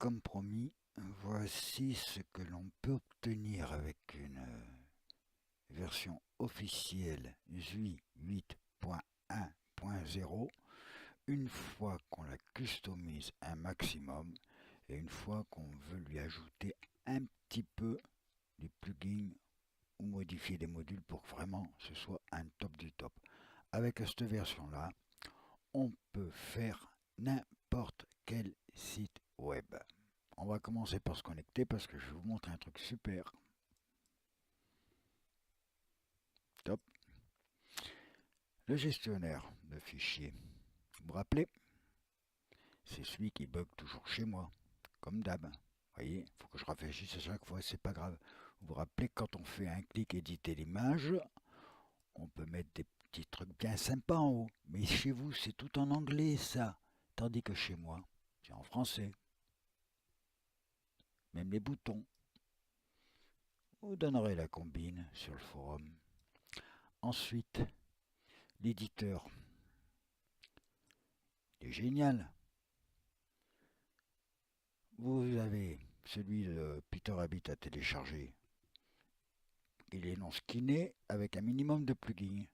comme promis, voici ce que l'on peut obtenir avec une version officielle ZUI 8.1.0 une fois qu'on la customise un maximum et une fois qu'on veut lui ajouter un petit peu des plugins ou modifier des modules pour que vraiment ce soit un top du top. Avec cette version-là, on peut faire n'importe quel site web. On va commencer par se connecter parce que je vais vous montrer un truc super. Top. Le gestionnaire de fichiers. Vous me rappelez? C'est celui qui bug toujours chez moi, comme d'hab. Vous voyez, il faut que je réfléchisse à chaque fois, c'est pas grave. Vous vous rappelez que quand on fait un clic éditer l'image, on peut mettre des petits trucs bien sympas en haut. Mais chez vous, c'est tout en anglais ça. Tandis que chez moi, c'est en français. Même les boutons. Vous donnerez la combine sur le forum. Ensuite, l'éditeur. Il est génial. Vous avez celui de Peter Rabbit à télécharger. Il est non skinné avec un minimum de plugins.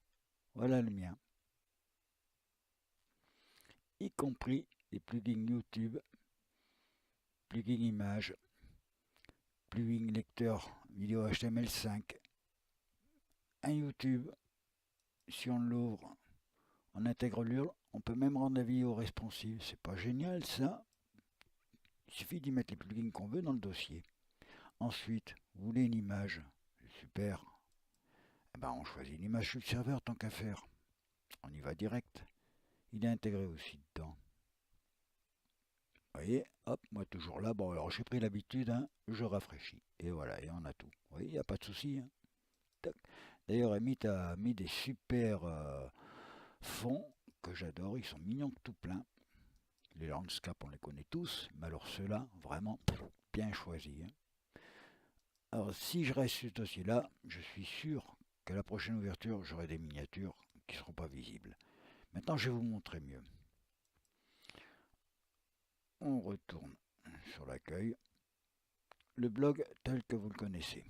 Voilà le mien. Y compris les plugins YouTube, plugins images, plugins lecteur vidéo HTML5, un YouTube. Si on l'ouvre, on intègre l'URL, on peut même rendre la vidéo responsive. C'est pas génial ça? Il suffit d'y mettre les plugins qu'on veut dans le dossier. Ensuite, vous voulez une image? Super. Eh ben, on choisit l'image sur le serveur tant qu'à faire. On y va direct. Il est intégré aussi dedans. Vous voyez, hop, moi toujours là. Bon, alors j'ai pris l'habitude, hein, je rafraîchis. Et voilà, et on a tout. Vous voyez, il n'y a pas de souci. Hein. D'ailleurs, Amit a mis des super fonds que j'adore. Ils sont mignons que tout plein. Les landscapes, on les connaît tous. Mais alors ceux-là, vraiment bien choisis. Hein. Alors, si je reste sur ce dossier-là, je suis sûr qu'à la prochaine ouverture, j'aurai des miniatures qui ne seront pas visibles. Maintenant, je vais vous montrer mieux. On retourne sur l'accueil. Le blog tel que vous le connaissez.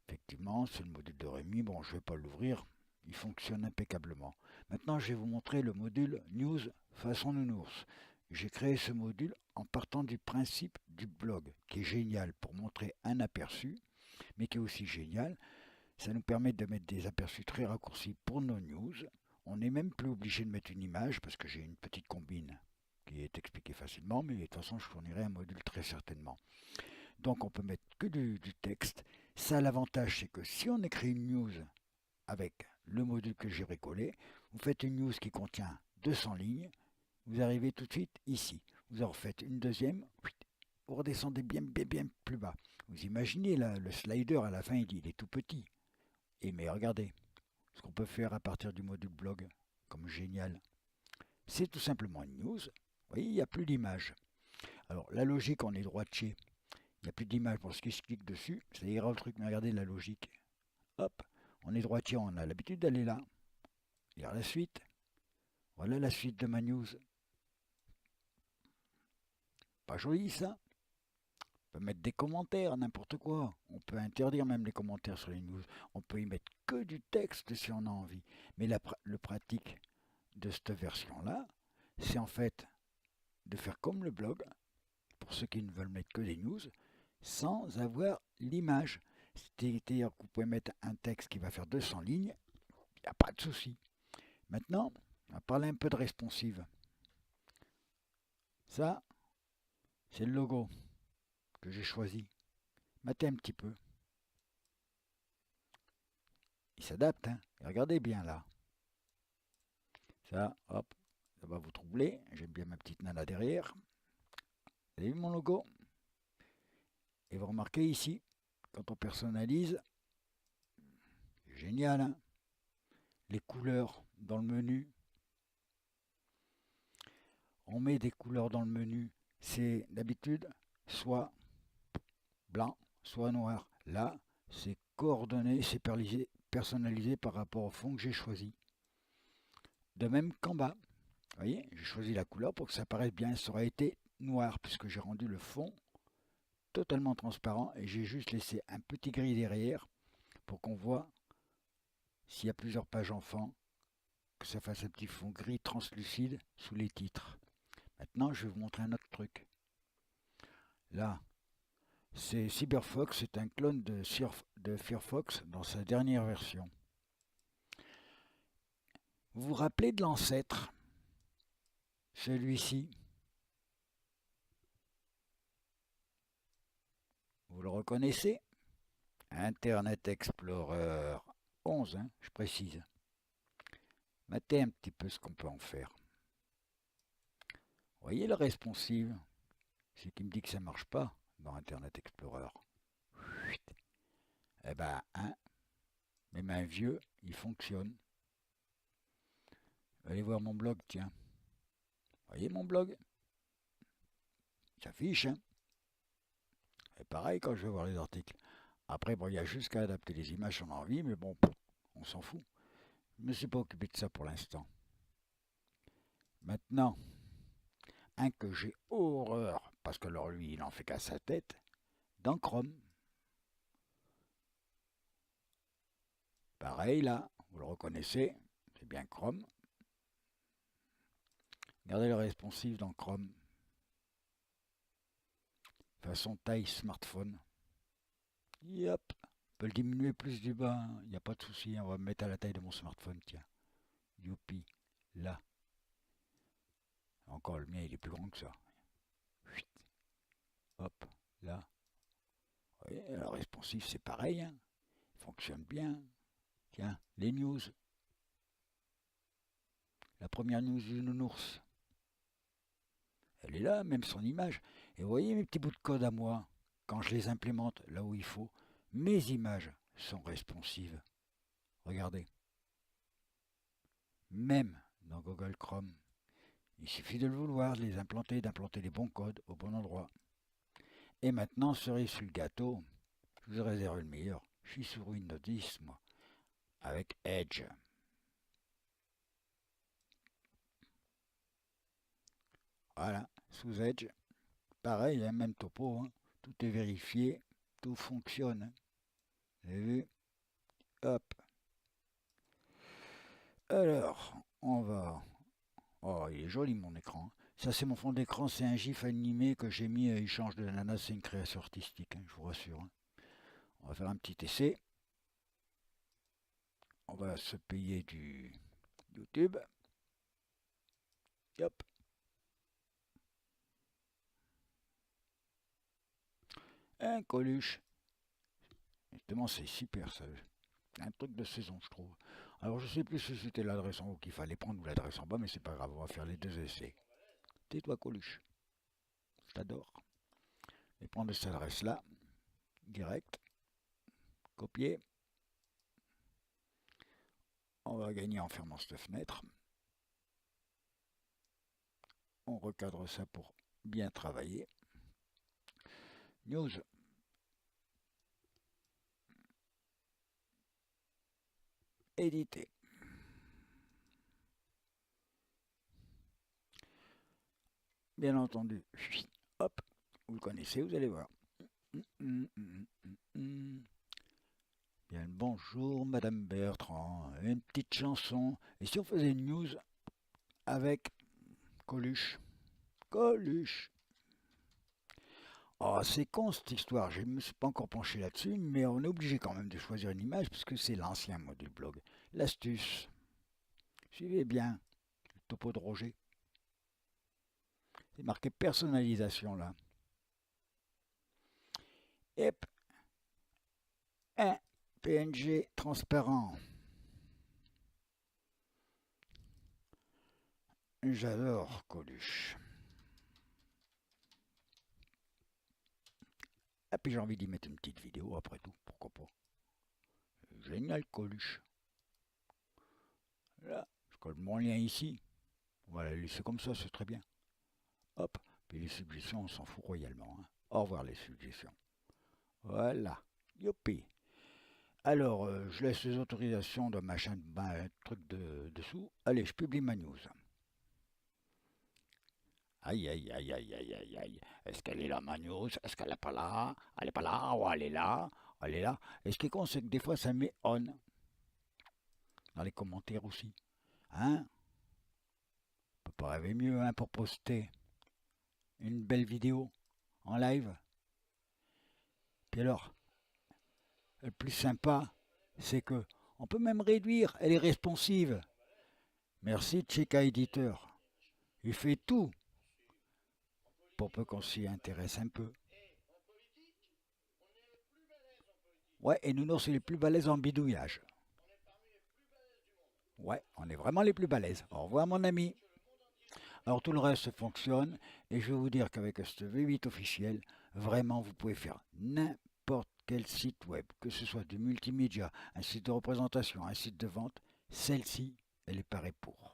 Effectivement, c'est le module de Rémi. Bon, je ne vais pas l'ouvrir. Il fonctionne impeccablement. Maintenant, je vais vous montrer le module News façon nounours. J'ai créé ce module en partant du principe du blog, qui est génial pour montrer un aperçu, mais qui est aussi génial. Ça nous permet de mettre des aperçus très raccourcis pour nos news. On n'est même plus obligé de mettre une image parce que j'ai une petite combine qui est expliquée facilement, mais de toute façon, je fournirai un module très certainement. Donc, on peut mettre que du texte. Ça, l'avantage, c'est que si on écrit une news avec le module que j'ai bricolé, vous faites une news qui contient 200 lignes, vous arrivez tout de suite ici. Vous en faites une deuxième, vous redescendez bien plus bas. Vous imaginez là, le slider à la fin, il est tout petit. Et mais regardez ce qu'on peut faire à partir du module blog, comme génial. C'est tout simplement une news. Vous voyez, il n'y a plus d'image. Alors, la logique, on est droitier. Il n'y a plus d'image pour ce qui se clique dessus. Ça ira au truc, mais regardez la logique. Hop, on est droitier, on a l'habitude d'aller là. Lire la suite. Voilà la suite de ma news. Pas joli ça? On peut mettre des commentaires, n'importe quoi. On peut interdire même les commentaires sur les news. On peut y mettre que du texte si on a envie. Mais le pratique de cette version-là, c'est en fait de faire comme le blog, pour ceux qui ne veulent mettre que des news, sans avoir l'image. C'est-à-dire que vous pouvez mettre un texte qui va faire 200 lignes, il n'y a pas de souci. Maintenant, on va parler un peu de responsive. Ça, c'est le logo que j'ai choisi. Matez un petit peu. Il s'adapte, hein. Et regardez bien là. Ça, hop, ça va vous troubler. J'aime bien ma petite nana derrière. Vous avez vu mon logo? Et vous remarquez ici, quand on personnalise, c'est génial, hein, les couleurs dans le menu. On met des couleurs dans le menu. C'est d'habitude soit blanc, soit noir. Là, c'est coordonné, c'est personnalisé par rapport au fond que j'ai choisi. De même qu'en bas. Vous voyez, j'ai choisi la couleur pour que ça paraisse bien. Ça aurait été noir puisque j'ai rendu le fond totalement transparent et j'ai juste laissé un petit gris derrière pour qu'on voit s'il y a plusieurs pages enfants, que ça fasse un petit fond gris translucide sous les titres. Maintenant, je vais vous montrer un autre truc. Là, c'est CyberFox, c'est un clone de Firefox dans sa dernière version. Vous vous rappelez de l'ancêtre, celui-ci? Vous le reconnaissez? Internet Explorer 11, hein, je précise. Matez un petit peu ce qu'on peut en faire. Vous voyez le responsive? C'est qui me dit que ça ne marche pas dans Internet Explorer. Eh ben, hein, même un vieux, il fonctionne. Allez voir mon blog, tiens. Vous voyez mon blog? Il s'affiche, hein. Et pareil quand je vais voir les articles. Après, bon, il y a juste qu'à adapter les images si on a envie, mais bon, on s'en fout. Je ne me suis pas occupé de ça pour l'instant. Maintenant, un que j'ai horreur, parce que alors lui, il n'en fait qu'à sa tête, dans Chrome. Pareil là, vous le reconnaissez, c'est bien Chrome. Regardez le responsive dans Chrome. Façon taille smartphone. Yep. On peut le diminuer plus du bas, il n'y a pas de souci, on va me mettre à la taille de mon smartphone, tiens. Youpi, là. Encore le mien, il est plus grand que ça. Hop, là. Vous voyez, le responsive, c'est pareil, hein. Il fonctionne bien. Tiens, les news. La première news du nounours. Elle est là, même son image. Et vous voyez mes petits bouts de code à moi, quand je les implémente là où il faut, mes images sont responsives. Regardez. Même dans Google Chrome. Il suffit de le vouloir, de les implanter, d'implanter les bons codes au bon endroit. Et maintenant, cerise sur le gâteau, je vous réserve le meilleur. Je suis sur Windows 10, moi, avec Edge. Voilà, sous Edge. Pareil, hein, même topo, hein. Tout est vérifié, tout fonctionne. Hein. Vous avez vu? Hop. Alors, on va... Oh, il est joli mon écran. Ça, c'est mon fond d'écran, c'est un gif animé que j'ai mis à Échange de Nana, c'est une création artistique, hein, je vous rassure. Hein. On va faire un petit essai. On va se payer du YouTube. Hop. Un Coluche. Justement, c'est super ça. Un truc de saison, je trouve. Alors, je sais plus si c'était l'adresse en haut qu'il fallait prendre ou l'adresse en bas, mais c'est pas grave, on va faire les deux essais. Tais-toi, Coluche. Je t'adore. Je vais prendre cette adresse-là, direct. Copier. On va gagner en fermant cette fenêtre. On recadre ça pour bien travailler. News. Éditer. Bien entendu. Hop. Vous le connaissez, vous allez voir. Bien le bonjour, Madame Bertrand. Une petite chanson. Et si on faisait une news avec Coluche? Coluche. Oh, c'est con cette histoire, je ne me suis pas encore penché là-dessus, mais on est obligé quand même de choisir une image puisque c'est l'ancien module blog. L'astuce. Suivez bien le topo de Roger. C'est marqué personnalisation là. Hop. Un PNG transparent. J'adore Coluche. Et puis j'ai envie d'y mettre une petite vidéo après tout, pourquoi pas. Génial Coluche. Là, je colle mon lien ici. On va la laisser comme ça, c'est très bien. Hop. Puis les suggestions, on s'en fout royalement. Hein. Au revoir les suggestions. Voilà. Youpi. Alors, je laisse les autorisations de machin, truc dessous. Allez, je publie ma news. Aïe, aïe, aïe, aïe, aïe, aïe, aïe. Est-ce qu'elle est là, ma news? Est-ce qu'elle n'est pas là? Elle n'est pas là? Ou elle est là? Elle est là? Et ce qui compte, c'est que des fois, ça met on dans les commentaires aussi. Hein? On peut pas rêver mieux, hein, pour poster une belle vidéo en live. Puis alors, le plus sympa, c'est que on peut même réduire. Elle est responsive. Merci, Chica Editeur. Il fait tout pour peu qu'on s'y intéresse un peu. Ouais, et nous, c'est les plus balèzes en bidouillage. Ouais, on est vraiment les plus balèzes. Au revoir, mon ami. Alors, tout le reste fonctionne. Et je vais vous dire qu'avec ce V8 officiel, vraiment, vous pouvez faire n'importe quel site web, que ce soit du multimédia, un site de représentation, un site de vente. Celle-ci, elle est parée pour.